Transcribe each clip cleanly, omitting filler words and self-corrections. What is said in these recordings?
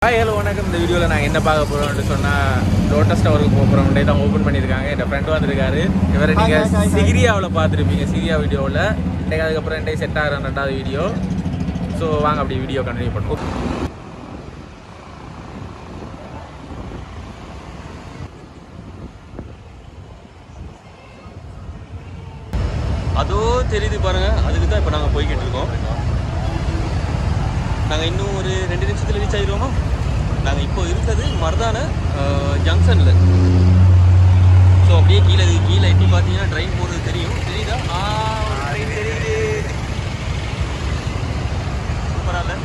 Hi hello வணக்கம். இந்த வீடியோவில் நாங்கள் என்ன பார்க்க போகிறோம்னு சொன்னால் லோட்டஸ் டவருக்கு போக போகிறோம். தான் ஓப்பன் பண்ணியிருக்காங்க. என் ஃப்ரெண்டு வந்திருக்காரு. இவரை நீங்கள் சிகிரியாவில் பார்த்துருப்பீங்க. சிகிரியா வீடியோவில் இன்றைக்கு அதுக்கப்புறம் இன்றைக்கு செட் ஆகிற 2வது வீடியோ. ஸோ வாங்க அப்படி வீடியோ கண்டினியூ பண்ணுவோம். அதோ தெரியுது பாருங்க, அதுக்கு தான் இப்போ நாங்கள் போய்கிட்டு இருக்கோம். நாங்கள் இன்னும் ஒரு 2 நிமிஷத்தில் ரீச் ஆகிடுவோமா? நாங்கள் இப்போ இருக்கிறது மருதான ஜங்ஷனில். ஸோ அப்படியே கீழே எட்டி பார்த்தீங்கன்னா ட்ரெயின் போகிறது தெரியும். தெரியுதா? ட்ரெயின் தெரியுது. சூப்பராக இல்லை?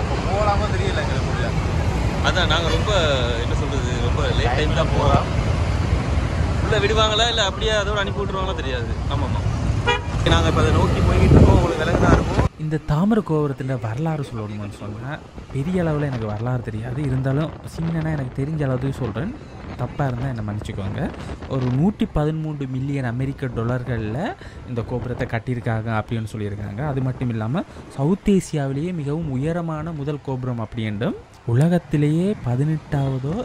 இப்போ போகலாமா தெரியல எங்களுக்கு. அதான் நாங்கள் ரொம்ப என்ன சொல்கிறது, ரொம்ப லேட் டைம் தான் போகிறோம். உள்ளே விடுவாங்களா இல்லை அப்படியே அதோடு அனுப்பி விட்ருவாங்களா தெரியாது. ஆமாம்மா, நாங்கள் இப்போ அதை நோக்கி போய்கிட்டு இருக்கோம். உங்களுக்கு விலங்கு தான் இருக்கும். இந்த தாமரை கோபுரத்தில் வரலாறு சொல்லணும்னு சொன்னால் பெரிய அளவில் எனக்கு வரலாறு தெரியாது. இருந்தாலும் சின்னனா எனக்கு தெரிஞ்ச அளவுக்கு சொல்கிறேன். தப்பாக இருந்தால் என்னை மன்னிச்சுக்கோங்க. ஒரு 113 மில்லியன் அமெரிக்க டாலர்களில் இந்த கோபுரத்தை கட்டியிருக்காங்க அப்படின்னு சொல்லியிருக்காங்க. அது மட்டும் இல்லாமல் சவுத் ஏசியாவிலேயே மிகவும் உயரமான முதல் கோபுரம் அப்படின்றும் உலகத்திலேயே 18வதோ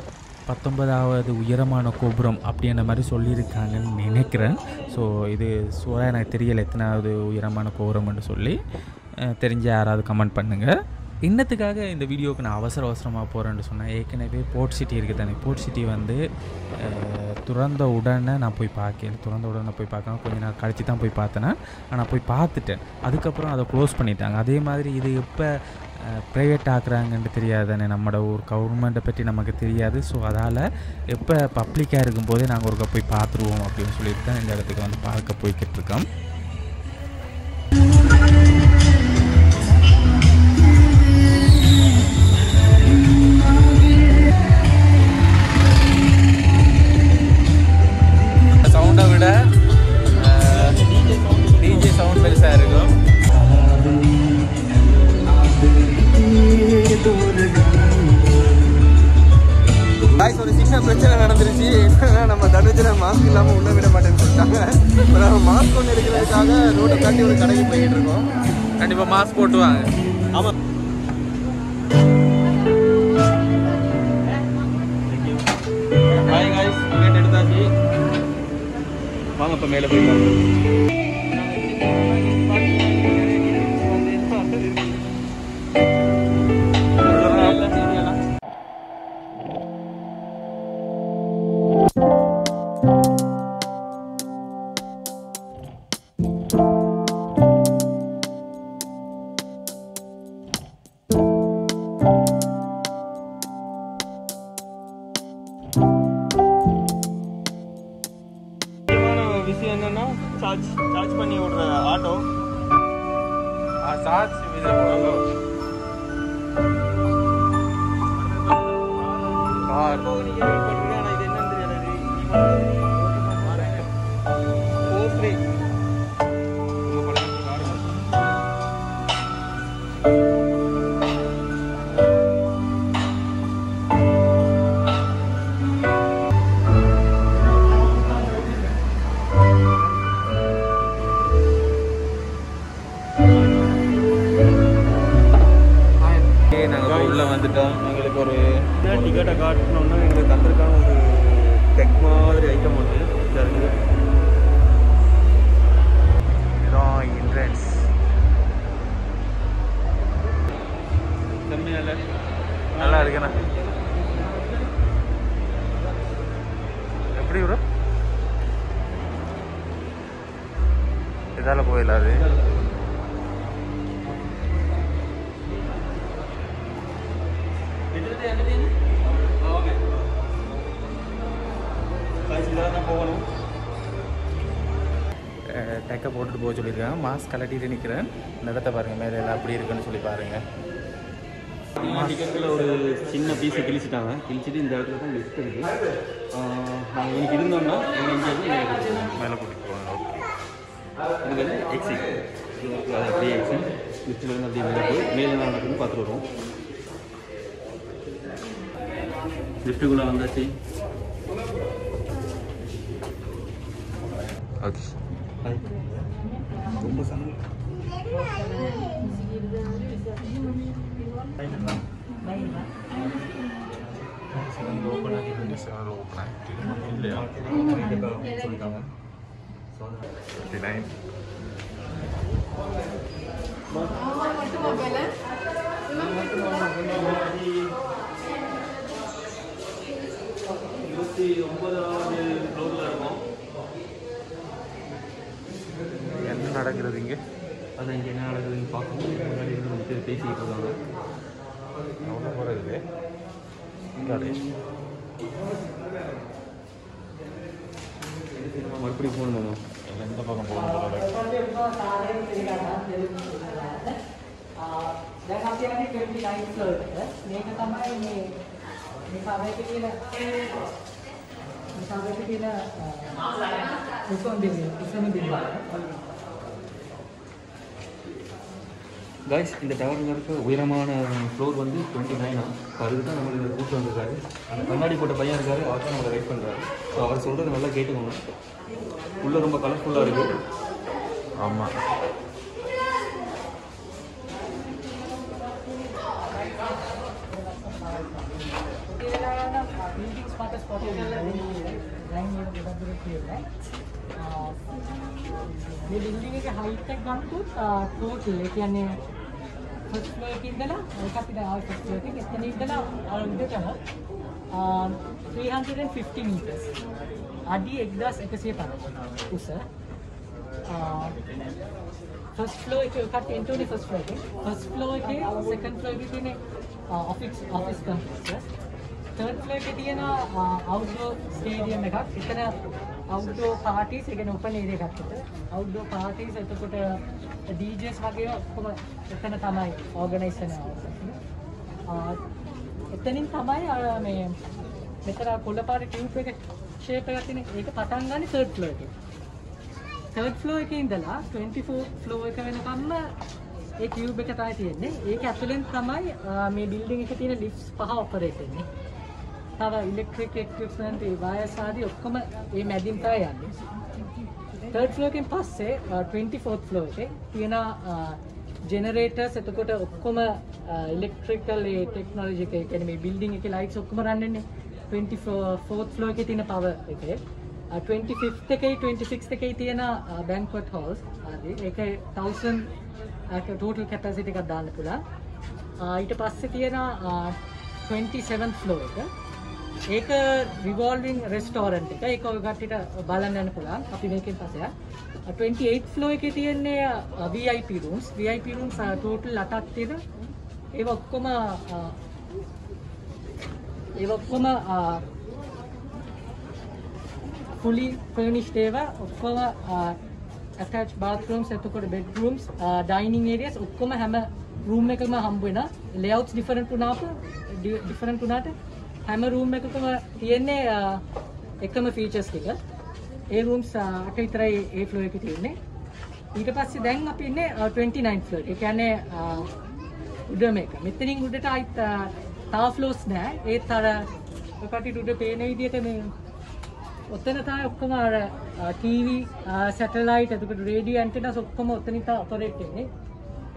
19வது உயரமான கோபுரம் அப்படின்ற மாதிரி சொல்லியிருக்காங்கன்னு நினைக்கிறேன். ஸோ இது சூறாக எனக்கு தெரியலை எத்தனாவது உயரமான கோபுரம்னு சொல்லி. தெரிஞ்ச யாராவது கமெண்ட் பண்ணுங்கள். இன்னத்துக்காக இந்த வீடியோவுக்கு நான் அவசரமாக போகிறேன்னு சொன்னேன். ஏற்கனவே போர்ட் சிட்டி இருக்குது தானே. போர்ட் சிட்டி வந்து திறந்த உடனே நான் போய் பார்க்கணும். கொஞ்சம் நாள் கழித்து தான் போய் பார்த்தேன்னா நான் போய் பார்த்துட்டேன். அதுக்கப்புறம் அதை க்ளோஸ் பண்ணிட்டாங்க. அதே மாதிரி இது எப்போ ப்ரைவேட் ஆக்குறாங்கன்ட்டு தெரியாது தானே. நம்மளோட ஒரு கவர்மெண்ட்டை பற்றி நமக்கு தெரியாது. ஸோ அதால் எப்போ பப்ளிக்காக இருக்கும்போதே நாங்கள் ஒருக்கா போய் பார்த்துருவோம் அப்படின்னு சொல்லிட்டு தான் இந்த இடத்துக்கு வந்து பார்க்க போய்கிட்டு இருக்கோம். சவுண்டை விட டிஜே சவுண்ட் பெருசாக இருக்கும். ஒரு சின்ன பிரச்சனை நடந்துருச்சு. என்னன்னா, நம்ம தனுஜனை மாஸ்க் இல்லாமல் உள்ள விட மாட்டேன்னு சொல்லிட்டாங்க. இப்போ நம்ம மாஸ்க் ஒன்று எடுக்கிறதுக்காக ரோட்டை தாண்டி ஒரு கடைக்கு போய்கிட்டு இருக்கோம். கண்டிப்பாக மாஸ்க் போட்டுவாங்க. ஆமாம், ஹாய் காய்ஸ், டிக்கெட் எடுத்தாச்சு. வாங்க இப்போ மேலே போய் விஷயம் என்னன்னா, சார்ஜ் பண்ணி விடுற ஆட்டோ சார்ஜ் இது கார் இது என்னன்னு தெரியாது. நாங்கள் உள்ளே வந்துட்டோம். எங்களுக்கு ஒரு டிக்கெட்டை காட்டணும்னா எங்களுக்கு தந்திருக்கான ஒரு டெக் மாதிரி ஐட்டம் ஒன்று இருக்குது. இதுதான் என்ட்ரன்ஸ். செம்மையால நல்லா இருக்குண்ணா. எப்படி ப்ரோ இதால் போயிடலாது. போகணும். டெக்கை போட்டுட்டு போக சொல்லியிருக்காங்க. மாஸ்க் கலட்டிட்டு நிற்கிறேன். இந்த இடத்த பாருங்கள், மேலே எல்லாம் அப்படி இருக்குன்னு சொல்லி பாருங்கள். டிக்கெட்டில் ஒரு சின்ன பீஸை கிழிச்சிட்டாங்க. கிழிச்சிட்டு இந்த இடத்துல தான் லிஸ்ட் இருக்குது. நாங்கள் இன்னைக்கு இருந்தோம்னா மேலே கூட்டிகிட்டு போவாங்க. ஓகே, இது வந்து எக்ஸிட். அது அப்படியே எக்ஸிட் லிஸ்ட்டில் இருந்து அப்படியே மேலே போய் மேலே நான் நடக்குன்னு பார்த்துட்டு வருவோம். லிஃப்ட்டுக்குள்ளே வந்தாச்சு. ஓகே, ரொம்ப சண்டை. சொல்லிட்டாங்க. 59. என்ன நடக்கிறது இங்கே? அதான் இங்கே என்ன நடக்குதுன்னு பார்க்கணும். முன்னாடி இருந்து பேசிக்கிட்டு இருக்காங்க. அவ்வளோ போகிறது மறுபடியும் போகணுமா? எந்த பக்கம் போகணும்? දැන් අපි යන්නේ 29 floor එකට. මේක තමයි මේ සාවේක කියන උසම බිල්ඩින්. கைஸ், இந்த டவரில் இருக்க உயரமான ஃப்ளோர் வந்து 29. அதுக்கு தான் நம்மளுக்கு கூப்பிட்டு வந்திருக்காரு. அந்த கண்ணாடி போட்ட பையன் இருக்காரு, அவர் தான் நம்மளை ரைட் பண்ணுறாரு. ஸோ அவர் சொல்கிறது நல்லா கேட்டுக்கோங்க. உள்ளே ரொம்ப கலர்ஃபுல்லாக இருக்குது. ஆமாம். මේ බිල්ඩින් එකේ height එක ගන්නකොට total ඒ කියන්නේ first floor එකේ ඉඳලා ඒක අපිට first floor එකේ එතන ඉඳලා උඩටම 350 meters අඩි 1150 උස first floor එකේ කට එන්ටෝනේ first floor එකේ second floor එකේ තියෙන office complex third floor එකේ තියෙන outdoor stadium එකක් එතන outdoor parties again open area එකක් විතර outdoor parties එතකොට DJs වගේ ඔක්කොම එතන තමයි organize කරනවා. එතනින් තමයි මේ මෙතන කොළපාර tube එක shape එකක් තියෙන ඒක පටන් ගන්න third floor එකේ. third floor එකේ ඉඳලා 24 floor එක වෙනකම්ම ඒ tube එක තමයි තියෙන්නේ. ඒක ඇතුලෙන් තමයි මේ building එකේ තියෙන lifts පහ operate වෙන්නේ. තව ඉලෙක්ට්‍රික් එක්විප්මන්ට් ඒ වයර්ස් ආදී ඔක්කොම මේ මැදින් තමයි යන්නේ. third floor එකෙන් පස්සේ 24th floor එකේ තියෙන generators එතකොට ඔක්කොම electrical ඒ technology එක කියන්නේ මේ building එකේ lights ඔක්කොම run වෙන්නේ 24th floor එකේ තියෙන power එකේ 25th එකේ 26th එකේ තියෙන banquet halls ආදී ඒකේ 1000 total capacity එකක් දාන්න පුළුවන්. ඊට පස්සේ තියෙන 27th floor එක ඒක revolving restaurant එක ඒක ඔය කට්ටියට බලන්න යන්න පුළුවන්. අපි මේකෙන් පස්සේ 28th floor එකේ තියෙන්නේ VIP rooms total 8ක් තියෙනවා. ඒව ඔක්කොම fully furnished ඒවා ඔක්කොම attached bathrooms එතකොට bedrooms dining areas ඔක්කොම හැම room එකකම හම්බ වෙනවා. layouts different වුණාට හැම room එකකම තියෙන්නේ එකම features ටික. ඒ rooms අට විතරයි ඒ floor එකේ තියෙන්නේ. ඊට පස්සේ දැන් අපි ඉන්නේ 29th floor. ඒ කියන්නේ උඩම එක. මෙතනින් උඩට ආයිත් තව floors නැහැ. ඒත් අර ඔකට උඩ පේන විදිහට මේ ඔතන තමයි ඔක්කොම අර TV satellite එතකොට radio antennas ඔක්කොම ඔතනින් තමයි operate වෙන්නේ.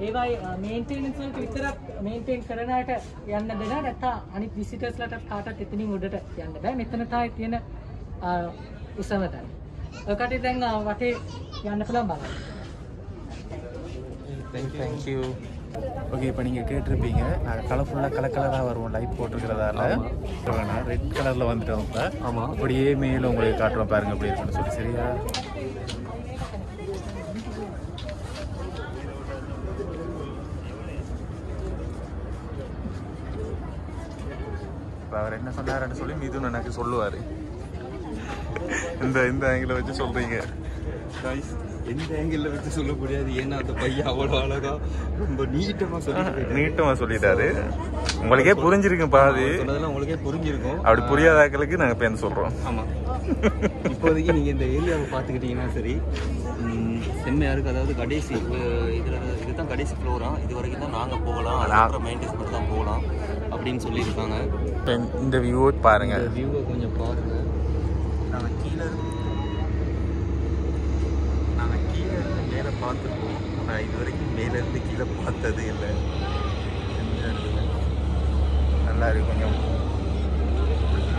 ඒවයි මේන්ටේනන්ස් වලට විතරක් මේන්ටේන් කරන අයට යන්න දෙන්න නැත්නම් අනිත් විසිටර්ස් ලට කාටවත් එතනින් උඩට යන්න බෑ. මෙතන තමයි තියෙන උසම තැන. ඔකට දැන් වටේ යන්න පුළුවන් බලන්න. Thank you. ஓகே, இப்போ நீங்கள் கேட்டிருப்பீங்க நாங்கள் கலர்ஃபுல்லாக கலராக வருவோம் லைட் போட்டிருக்கிறதால ரெட் கலரில் வந்துட்டோம். இப்போ ஆமாம், அப்படியே மேலே உங்களுக்கு காட்டுறோம் பாருங்க அப்படி இருக்குன்னு சொல்லி. சரியா? இப்போ அவர் என்ன சொன்னார்ன்னு சொல்லி மிதுன் எனக்கு சொல்லுவார். இந்த ஆங்கிளை வச்சு சொல்கிறீங்க. எந்த ஆங்கிளில் வச்சு சொல்ல முடியாது. ஏன்னா அந்த பையன் அவ்வளோ அழகா ரொம்ப நீட்டமாக சொல்லிட்டாரு. உங்களுக்கே புரிஞ்சிருக்கும் பாதி சொன்னதெல்லாம் உங்களுக்கே புரிஞ்சிருக்கும். அப்படி புரியாதாக்களுக்கு நாங்கள் பேர் சொல்கிறோம். ஆமாம், இப்போதைக்கு நீங்கள் இந்த ஏரியாவை பார்த்துக்கிட்டிங்கன்னா சரி செம்மையாக இருக்குது. அதாவது கடைசி இதுதான் கடைசி ஃப்ளோரா, இது வரைக்கும் தான் நாங்கள் போகலாம், அப்புறம் மெயின்டெனன்ஸ் மட்டும் தான் போகலாம் அப்படின்னு சொல்லியிருக்காங்க. இந்த வியூவை பாருங்கள், இந்த வியூவை கொஞ்சம் பாருங்கள். நாங்கள் கீழே மேலே பார்த்துருக்கோம். நான் இது வரைக்கும் மேலேருந்து கீழே பார்த்தது இல்லை. நல்லா இருக்கு. கொஞ்சம்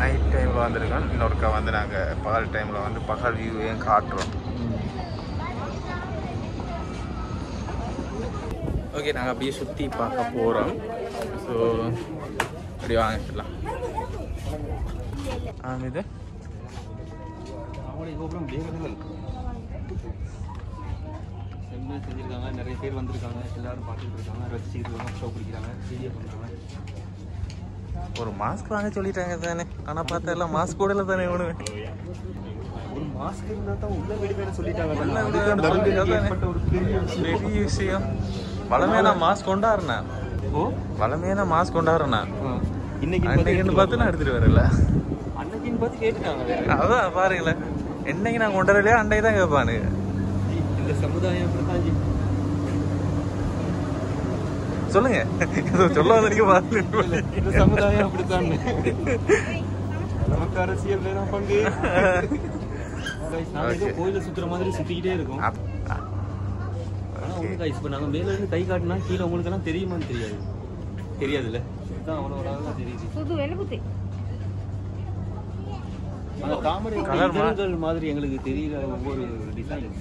நைட் டைமில் வந்திருக்கோம். இன்னொருக்கா வந்து நாங்கள் பகல் டைமில் வந்து பகல் வியூவையும் காட்டுறோம். ஓகே, நாங்கள் அப்படியே சுற்றி பார்க்க போகிறோம். ஸோ அப்படி வாங்கிக்கலாம். இது கோபுரம் என்ன செஞ்சுருக்காங்க, நிறைய பேர் வந்திருக்காங்க, எல்லாரும் பார்த்துட்டு இருக்காங்க, ரசிச்சுட்டு இருக்காங்க, ஷோ பிடிக்கிறாங்க, வீடியோ பண்ணுறாங்க. ஒரு மாஸ்க் வாங்க சொல்லிட்டாங்க தானே, ஆனால் பார்த்தா எல்லாம் மாஸ்க் கூட தானே ஒன்று. ஒரு மாஸ்க் இருந்தால் தான் உள்ள வீடு வேறு சொல்லிட்டாங்க. பெரிய விஷயம். வளமையான மாஸ்க் கொண்டாடுறேன். வளமையான மாஸ்க் கொண்டாடுறேன். இன்னைக்கு பார்த்து நான் எடுத்துட்டு வரல. அன்னைக்குன்னு பார்த்து கேட்டுட்டாங்க. அதான் பாருங்களேன், என்னைக்கு நான் கொண்டு வரலையா அன்னைக்கு தான் கேட்பானுங்க. இந்த சமுதாயம் அப்படித்தான். சொல்லுங்க, சொல்ல வந்தீங்க பாருங்க. இந்த சமுதாயம் அப்படித்தான். நமக்கு அரசியல் வேணும் பங்கு. கோயில சுத்துற மாதிரி சுத்திக்கிட்டே இருக்கும். இப்ப நாங்க மேல இருந்து கை காட்டினா கீழே உங்களுக்கு எல்லாம் தெரியுமான்னு தெரியாதுல்ல. அவ்வளவு தெரியுது. அந்த தாமரை இதழ்கள் மாதிரி எங்களுக்கு தெரியல ஒவ்வொரு டிசைன்.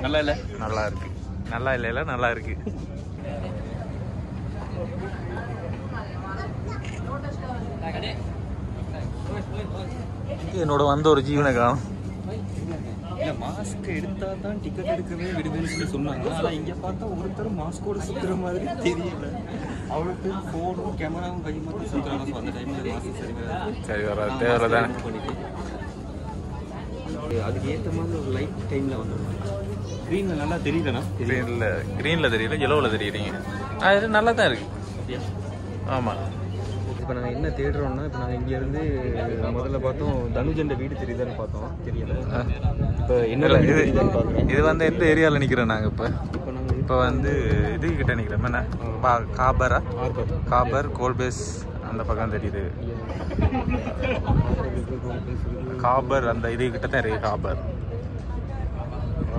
நல்லா இல்ல, நல்லா இருக்கு. நல்லா இல்ல, நல்லா இருக்கு. என்னோட வந்த ஒரு ஜீவனை காணும். இல்ல மாஸ்க் எடுத்தா தான் டிக்கெட் எடுக்கவே விடுதுன்னு சொல்லி சொன்னாங்க. ஆனா இங்க பார்த்தா ஒருத்தரும் மாஸ்கோட சுத்துற மாதிரி தெரியல. அவ்வளவு பேர் போனும் கேமராவும் கை மாத்தி சுத்துறாங்க. அந்த டைம்ல மாஸ்க் சரி வராது, தேவைதான். அதுக்கு ஏற்ற மாதிரி ஒரு லைட் டைம்ல வந்துடும். கிரீன்ல நல்லா தெரியலண்ணா. கிரீன்ல தெரியல, எல்லோவில் தெரியுறீங்க. அது நல்லா தான் இருக்கு. ஆமா. இப்போ நாங்கள் என்ன தேடுறோம்னா, இப்போ நாங்கள் இங்கேருந்து முதல்ல பார்த்தோம் தனுஜண்ட வீடு தெரியுதான்னு பார்த்தோம், தெரியல. இப்போ என்ன இது வந்து எந்த ஏரியாவில் நிற்கிறோம் நாங்கள்? இப்போ வந்து இது கிட்ட நிற்கிறோம். என்ன காபரா? காபர் கோல்பேஸ் அந்த பக்கம் தெரியுது. காபர் அந்த இது கிட்ட தான் இருக்கு. காபர்.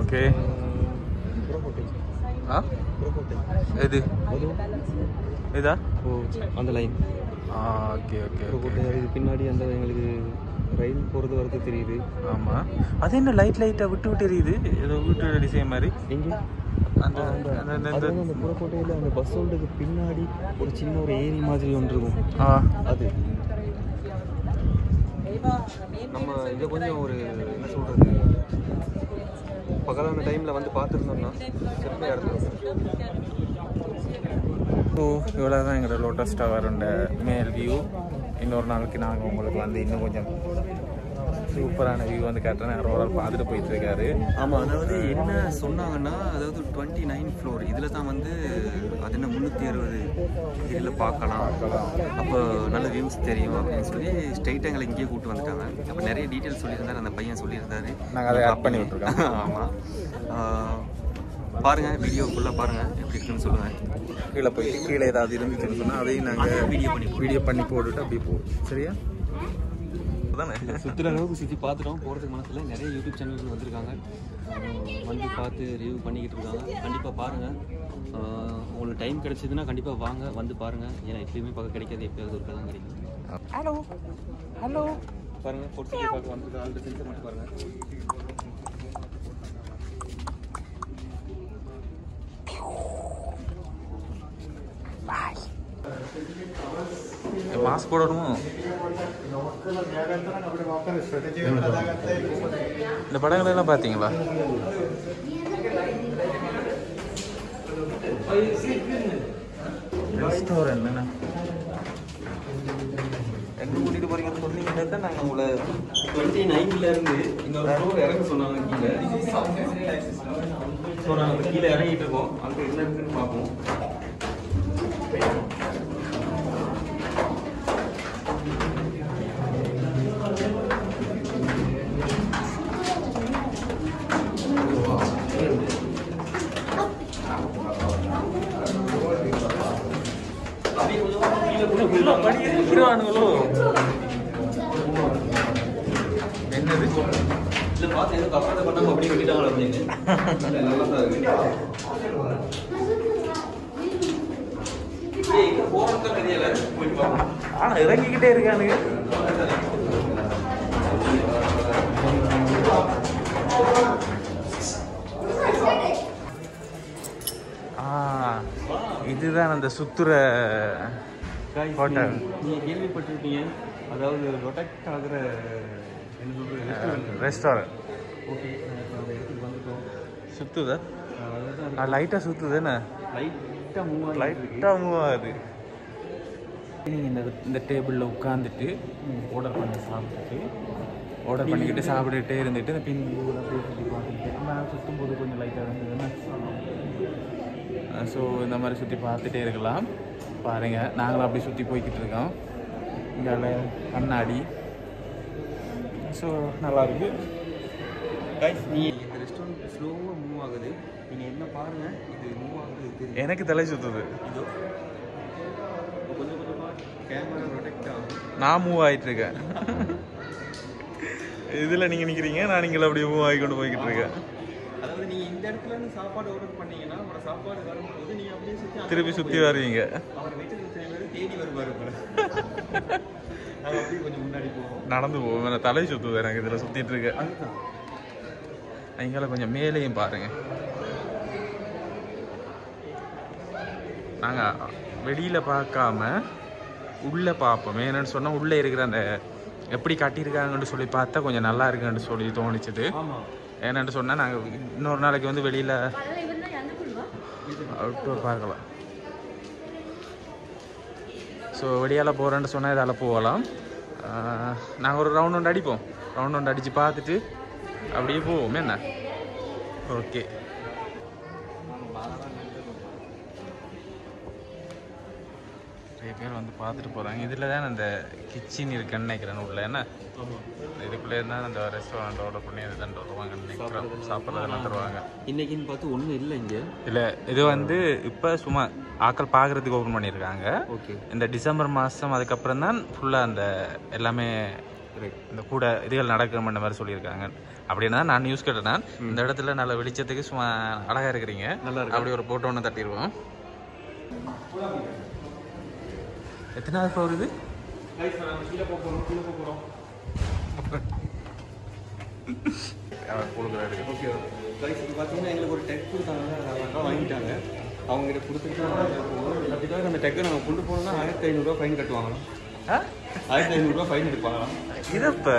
ஓகே. எது இதா? அந்த லைன். Okay okay. இது பின்னாடி அந்த எங்களுக்கு ரயில் போகிறது வரது தெரியுது. ஆமாம். அது என்ன லைட்டாக விட்டு எரியுது, ஏதோ வீட்டு டிசைன் மாதிரி. எங்கே அந்த புறக்கோட்டையில் அந்த பஸ் ஹோல்டுக்கு பின்னாடி ஒரு சின்ன ஒரு ஏரி மாதிரி ஒன்று இருக்கும். அது நம்ம இதை கொஞ்சம் ஒரு என்ன சொல்கிறது, பகலான டைமில் வந்து பார்த்துருந்தோம்னா செம்மையாக இருந்தோம். ஸோ இவ்வளோ தான் எங்களோட லோட்டஸ் டவரோட மேல் வியூ. இன்னொரு நாளைக்கு நாங்கள் உங்களுக்கு வந்து இன்னும் கொஞ்சம் சூப்பரான வியூ வந்து காட்டுறேன். ரோலர் பார்த்துட்டு போயிட்டுருக்காரு. ஆமாம், அதாவது என்ன சொன்னாங்கன்னா, அதாவது 29 ஃப்ளோர் இதில் தான் வந்து அது என்ன 360 இதில் பார்க்கலாம். அப்போ நல்ல வியூஸ் தெரியும் அப்படின்னு சொல்லி ஸ்ட்ரெயிட்டாக எங்களை இங்கேயே கூப்பிட்டு வந்துட்டாங்க. அப்போ நிறைய டீட்டெயில்ஸ் சொல்லியிருந்தாரு, அந்த பையன் சொல்லியிருந்தாரு. நாங்கள் அதை ஆட் பண்ணி விட்டுருக்கோம். ஆமாம், பாருங்கள், வீடியோ ஃபுல்லாக பாருங்கள், எப்படி இருக்குன்னு சொல்லுங்கள். கீழே போயிட்டு கீழே ஏதாவது இருந்துச்சுன்னு சொன்னால் அதையும் நாங்கள் வீடியோ பண்ணி போட்டுட்டு அப்படியே போவோம். சரியா? தானே சுற்றுற அளவுக்கு சுற்றி பார்த்துட்டோம். போகிறதுக்கு மனசில் நிறைய யூடியூப் சேனல்கள் வந்திருக்காங்க, வந்து பார்த்து ரிவ்யூ பண்ணிக்கிட்டு இருக்காங்க. கண்டிப்பாக பாருங்கள். உங்களுக்கு டைம் கிடைச்சதுன்னா கண்டிப்பாக வாங்க, வந்து பாருங்கள். ஏன்னா எப்பயுமே பார்க்க கிடைக்காது, எப்பயாவது ஒரு தான் கிடைக்கும். ஹலோ ஹலோ பாருங்கள், பொறுத்து பார்க்க வந்துருக்கு. ஆல்ரெடி சென்ஸை மட்டும் பாருங்கள். மாஸ்க் போடணுமோ? இந்த படங்கள் எல்லாம் பார்த்தீங்களா? ரெஸ்டாரண்ட் என்ன எங்கே கூட்டிகிட்டு போறீங்கன்னு சொன்னீங்கன்னா தான் நாங்கள் உங்களை 29 இன்னொரு ஃப்ளோர் இறங்க சொன்னாங்க கீழே. ஸோ நாங்கள் கீழே இறங்கிட்டு இருக்கோம். அங்கே என்ன இருக்குன்னு பார்ப்போம். இருக்கிறானுங்களோ என்னது இல்லை பார்த்து எதுவும் கப்பத்தை பண்ணாமல் அப்படி விட்டுட்டாங்களா அப்படின்னு. நல்லா தான் இருக்கு. எங்கே போகிறோன்னு தெரியல, போயிட்டு பார்ப்போம். ஆனால் இறங்கிக்கிட்டே இருக்கானுங்க. இதுதான் அந்த சுத்துற ஹோட்டல். நீங்கள் கேள்விப்பட்டிருப்பீங்க, அதாவது ரொட்டக்ட் ஆகிற என்ன சொல்கிறது ரெஸ்டாரண்ட். ஓகே, அந்த இடத்துக்கு வந்துட்டோம். சுத்துதா? லைட்டாக சுத்துதுன்னு லைட்டாக மூவ் ஆகுது. நீங்கள் இந்த டேபிளில் உட்காந்துட்டு ஆர்டர் பண்ணி ஆர்டர் பண்ணிக்கிட்டு சாப்பிட்டுட்டே இருந்துட்டு இந்த பின் அப்படியே சுற்றி பார்த்துக்கிட்டு நான் சுற்றும் போது கொஞ்சம் லைட்டாக இருந்ததுன்னா ஸோ இந்த மாதிரி சுற்றி பார்த்துட்டே இருக்கலாம். பாருங்கள், நாங்களும் அப்படி சுற்றி போய்கிட்டு இருக்கோம். இங்கே கண்ணாடி. ஸோ நல்லாயிருக்கு. இந்த ரெஸ்டாரண்ட் ஸ்லோவாக மூவ் ஆகுது. நீங்கள் என்ன பாருங்கள், இது மூவ் ஆகுது தெரியும். எனக்கு தலை சுற்றுது. இதோ கொஞ்சம் கொஞ்சமாக கேமரா ரொட்டக்ட் ஆகுது. நான் மூவ் ஆகிட்டுருக்கேன். இதில் நீங்கள் நிற்கிறீங்க, நான் நீங்கள் அப்படியே மூவ் ஆகி கொண்டு போய்கிட்டு இருக்கேன். அதாவது நீங்கள் இந்த இடத்துல இருந்து சாப்பாடு ஆர்டர் பண்ணீங்கன்னா உங்களோட சாப்பாடு வரும்போது நீங்கள் அப்படியே திருப்பி சுற்றி வருவீங்க. அவர் வீட்டில் தேடி வருவார் போல. அது அப்படியே கொஞ்சம் முன்னாடி போவோம், நடந்து போவோம். நான் தலை சுற்றுது எனக்கு இதில் சுற்றிட்டு இருக்கேன். அதுதான் எங்களை கொஞ்சம் மேலேயும் பாருங்கள். நாங்கள் வெளியில் பார்க்காம உள்ளே பார்ப்போம். என்னென்னு சொன்னால் உள்ளே இருக்கிற அந்த எப்படி கட்டியிருக்காங்கன்னு சொல்லி பார்த்தா கொஞ்சம் நல்லா இருக்குன்னு சொல்லி தோணிச்சுது. ஆமாம். ஏன்னு சொன்னால் நாங்கள் இன்னொரு நாளைக்கு வந்து வெளியில் அவுட்டோர் பார்க்கலாம். ஸோ வெளியால் போகிறேன்னு சொன்னால் இதால் போகலாம். நாங்கள் ஒரு ரவுண்ட் ஒன்று அடிப்போம். ரவுண்ட் ஒன்று அடித்து பார்த்துட்டு அப்படியே போவோம். என்ன ஓகே. நிறைய பேர் வந்து பார்த்துட்டு போகிறாங்க. இதில் தான் அந்த கிச்சன் இருக்குன்னு நினைக்கிறேன் உள்ள. என்ன இதுக்குள்ளே தான் அந்த ரெஸ்டாரண்ட் ஆர்டர் பண்ணி இதுதான் வருவாங்கன்னு நினைக்கிறேன். சாப்பிட்றதெல்லாம் தருவாங்க. இன்னைக்குன்னு பார்த்து ஒன்றும் இல்லை இங்கே. இல்லை, இது வந்து இப்போ சும்மா ஆக்கள் பார்க்குறதுக்கு ஓப்பன் பண்ணியிருக்காங்க. ஓகே. இந்த டிசம்பர் மாதம் அதுக்கப்புறம் தான் ஃபுல்லாக அந்த எல்லாமே இந்த கூட இதுகள் நடக்கிற மாதிரி சொல்லியிருக்காங்க. அப்படின்னா நான் நியூஸ் கேட்டேன். இந்த இடத்துல நல்ல வெளிச்சத்துக்கு சும்மா அழகாக இருக்கிறீங்க. நல்லா அப்படி ஒரு போட்டோ ஒன்று தட்டிடுவோம். எத்தனாவது ஃப்ளோர் இது? கீழே போகிறோம். ஓகே கைஸ், இப்போ பார்த்தீங்கன்னா எங்களுக்கு ஒரு டெக் கொடுத்தாங்க, அதை வாங்கிட்டாங்க. அவங்ககிட்ட கொடுத்துட்டு அதுக்காக அந்த டெக்கை நாங்கள் கொண்டு போனோம்னா 1500 ஃபைன் கட்டுவாங்களாம். 1500 ஃபைன் எடுப்பாங்களாம். இது இப்போ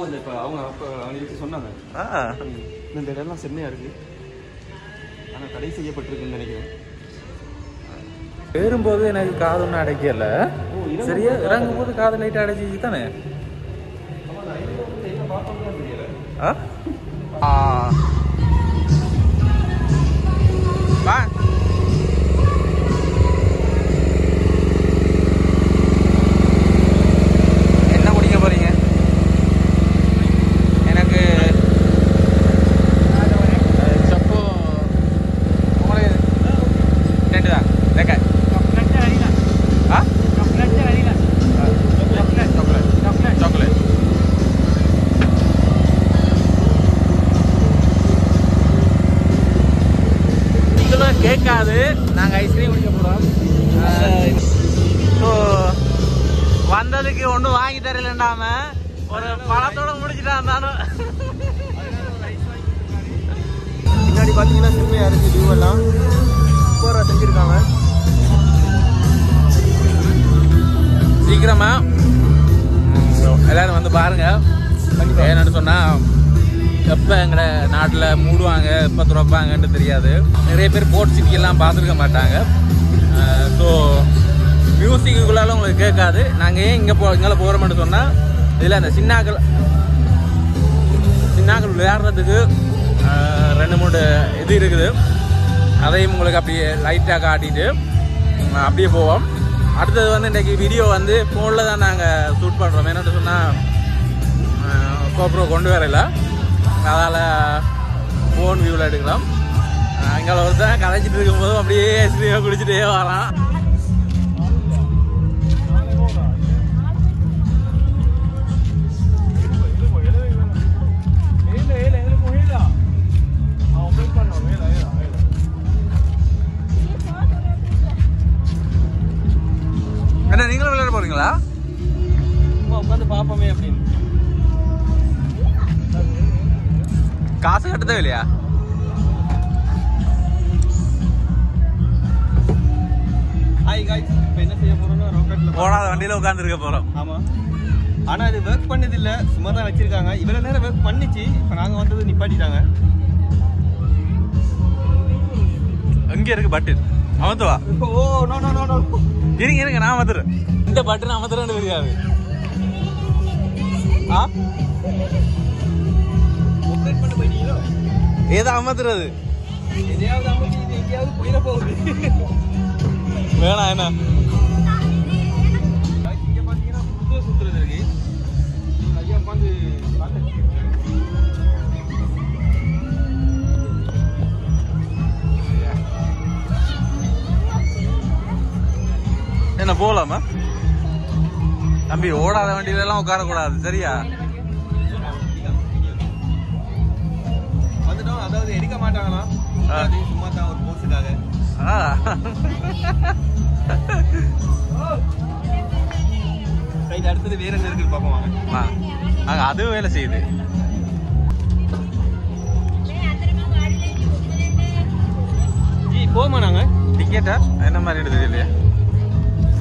இந்த இப்போ அவங்க சொன்னாங்க. இந்த இடம்லாம் செம்மையாக இருக்குது, ஆனால் தடை செய்யப்பட்டிருக்குன்னு நினைக்கிறேன். ஏறும்போது எனக்கு காது ஒன்றும் அடைக்கல. சரியா இறங்கும் போது காது லைட்டாக அடைச்சி தானே. என்ன குடிக்க போறீங்க? எனக்கு சப்போ உங்களுக்கு ரெண்டு தான். சாக்லேட் நீங்களும் கேட்காது. நாங்கள் ஐஸ்கிரீம் குடிக்க போகிறோம். ஸோ வந்ததுக்கு ஒன்றும் வாங்கி தரலண்டாம ஒரு பழத்தோட முடிச்சுட்டான் தானும். முன்னாடி பார்த்தீங்கன்னா செம்மையாக இருக்குது. வியூ எல்லாம் சூப்பராக செஞ்சுருக்காங்க. சீக்கிரமா எல்லாரும் வந்து பாருங்க. என்னன்னு சொன்னால் எப்போ எங்களை நாட்டில் மூடுவாங்க, எப்போ துறப்பாங்கன்னு தெரியாது. நிறைய பேர் போர்ட் சிட்டியெல்லாம் பார்த்துருக்க மாட்டாங்க. ஸோ மியூசிக்குள்ளால உங்களுக்கு கேட்காது. நாங்கள் ஏன் இங்கே இங்கே போகிறோம்னு சொன்னால் இதில் அந்த சின்னாக்கள் விளையாடுறதுக்கு 2-3 இது இருக்குது. அதையும் உங்களுக்கு அப்படியே லைட்டாக காட்டிட்டு அப்படியே போவோம். அடுத்தது வந்து இன்றைக்கி வீடியோ வந்து ஃபோனில் தான் நாங்கள் ஷூட் பண்ணுறோம். என்னென்னு சொன்னால் கோப்ரோ கொண்டு வரல, அதால் ஃபோன் வியூவில் எடுக்கலாம். இங்கே ஒருத்தன் கலைச்சிட்டு இருக்கும்போதும் அப்படியே ஐஸ்கிரீமாக குடிச்சிட்டே வரான். பார்ப்போமே அப்படின்னு. காசு கட்டதே இல்லையா? ஹாய் காய்ஸ், இப்போ என்ன செய்ய போறோம்னா ராக்கெட்ல ஓடாத வண்டியில உட்காந்துருக்க போறோம். ஆமா, ஆனா இது ஒர்க் பண்ணது இல்ல, சும்மா தான் வச்சிருக்காங்க. இவ்வளவு நேரம் ஒர்க் பண்ணிச்சு, இப்போ நாங்க வந்தது நிப்பாட்டிட்டாங்க. அங்கே இருக்கு பட்டன் அமர்த்துவா. Oh no no no no, இருங்க நான் அமர்த்துறேன். இந்த பட்டன் அமர்த்துறேன்னு தெரியாது. ஆப்ரேட் பண்ண போயிட்டீங்களோ? ஏதோ அமர்த்துறது எதையாவது அமர்த்தி இது எங்கேயாவது போயிட போகுது. வேணாம் என்ன இங்க பாத்தீங்கன்னா புது சுத்துறது இருக்கு. ஐயா உட்காந்து என்ன போகலாமா தம்பி? ஓடாத வண்டியில எல்லாம் உட்காரக்கூடாது சரியா? வந்துட்டோம். அதாவது எடுக்க மாட்டாங்களாம், சும்மா தான் ஒரு போஸ்டுக்காக. ரைட், அடுத்தது வேற என்ன இருக்குன்னு பார்ப்போம் வாங்க. நாங்க அதுவும் வேலை செய்யுது. ஜி போமா நாங்க டிக்கெட்டா என்ன மாதிரி எடுத்தது இல்லையா?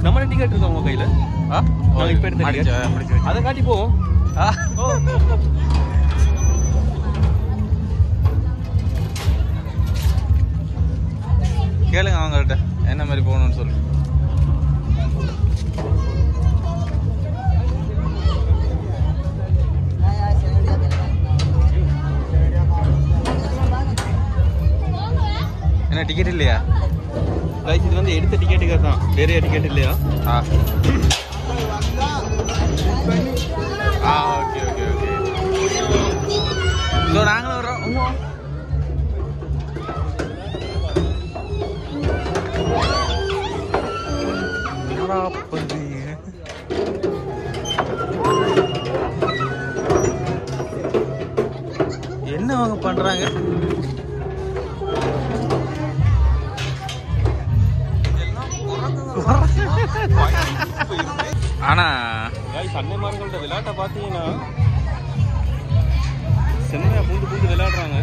நம்ம டிக்கெட் இருக்கோம் உங்க கையில. நாங்க இப்ப எடுத்த டிக்கெட் அதை காட்டி போவோம். கேளுங்க அவங்கள்ட்ட என்ன மாதிரி போகணும்னு சொல்லு. என்ன டிக்கெட் இல்லையா? ரைட், இது வந்து எடுத்த டிக்கெட்டுக்கு தான், வேற டிக்கெட் இல்லையா? Okay okay okay. ஸோ நாங்களும் வர்றோம். என்ன அவங்க பண்றாங்க? ஆனா அன்னைமார்களோட விளையாட்டை பார்த்தீங்கன்னா செம்மையா பூந்து பூந்து விளையாடுறாங்க.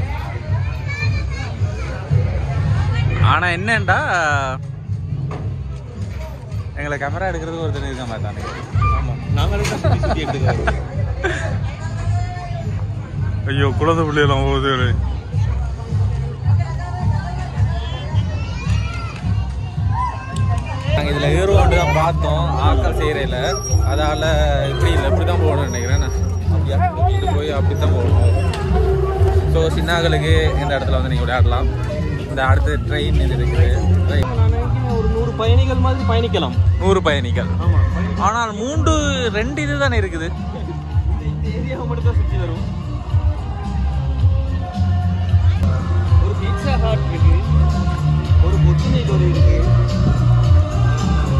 ஆனா என்னண்டா எங்களை கேமரா எடுக்கிறதுக்கு ஒருத்தர் இருக்க மாட்டானே. ஆமா, நாங்களும் சுத்தி எடுத்துக்கிறோம். ஐயோ குழந்தை பிள்ளைலாம் போகுது. நாங்கள் இதில் ஏறுவாண்டு தான் பார்த்தோம், ஆக்கள் செய்கிறதில்ல. அதால் இப்படி இல்லை, இப்படி தான் போகணும்னு நினைக்கிறேன். இது போய் அப்படி தான் போகணும். ஸோ சின்னாக்களுக்கு இந்த இடத்துல வந்து நீங்கள் விளையாடலாம். இந்த அடுத்த ட்ரெயின் இது இருக்குது. ஒரு 100 பயணிகள் மாதிரி பயணிக்கலாம். 100 பயணிகள். ஆனால் 2 இது தானே இருக்குது. இந்த ஏரியாவை மட்டும் தான் சுற்றி வரும். ஒரு பீட்சா ஹாட் இருக்கு, ஒரு பொட்டினை டோர் இருக்கு,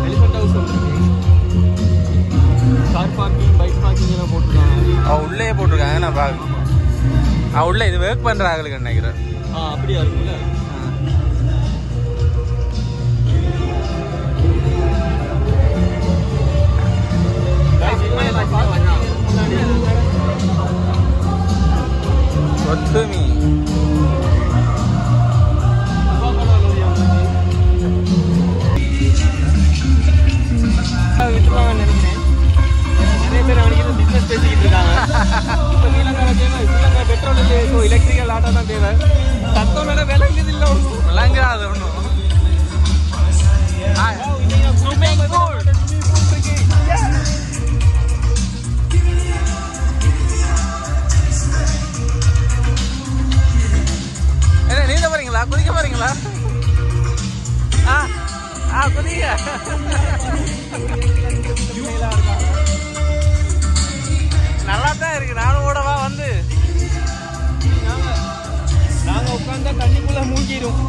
எலிஃபண்ட் ஹவுஸ் ஒன்று இருக்கு, கார் பார்க்கிங், பைக் பார்க்கிங் எல்லாம் போட்டிருக்காங்க. உள்ளே போட்டிருக்காங்க. நான் பார்க்க உள்ள இது ஒர்க் பண்ணுற ஆளுக்கு நினைக்கிறேன். அப்படியா இருக்குல்ல. ஒத்துமி நிறைய பேர் அவனுக்கு பிசினஸ் பேசிக்கிட்டு இருக்காங்க. இப்போ ஸ்ரீலங்காவில் தேவை, ஸ்ரீலங்கா பெட்ரோல் இல்லை, ஸோ எலக்ட்ரிக்கல் ஆட்டோ தான் தேவை. சத்தம் மேலே விளங்குது இல்லை, ஒன்றும் விளங்காது ஒன்றும். என்ன நீந்த போறீங்களா? குதிக்க போறீங்களா? குதிக்க. நல்லா தான் இருக்கு. நானும் ஓடவா வந்து நாங்கள் உட்காந்தா தண்ணிக்குள்ள மூழ்கிடும்.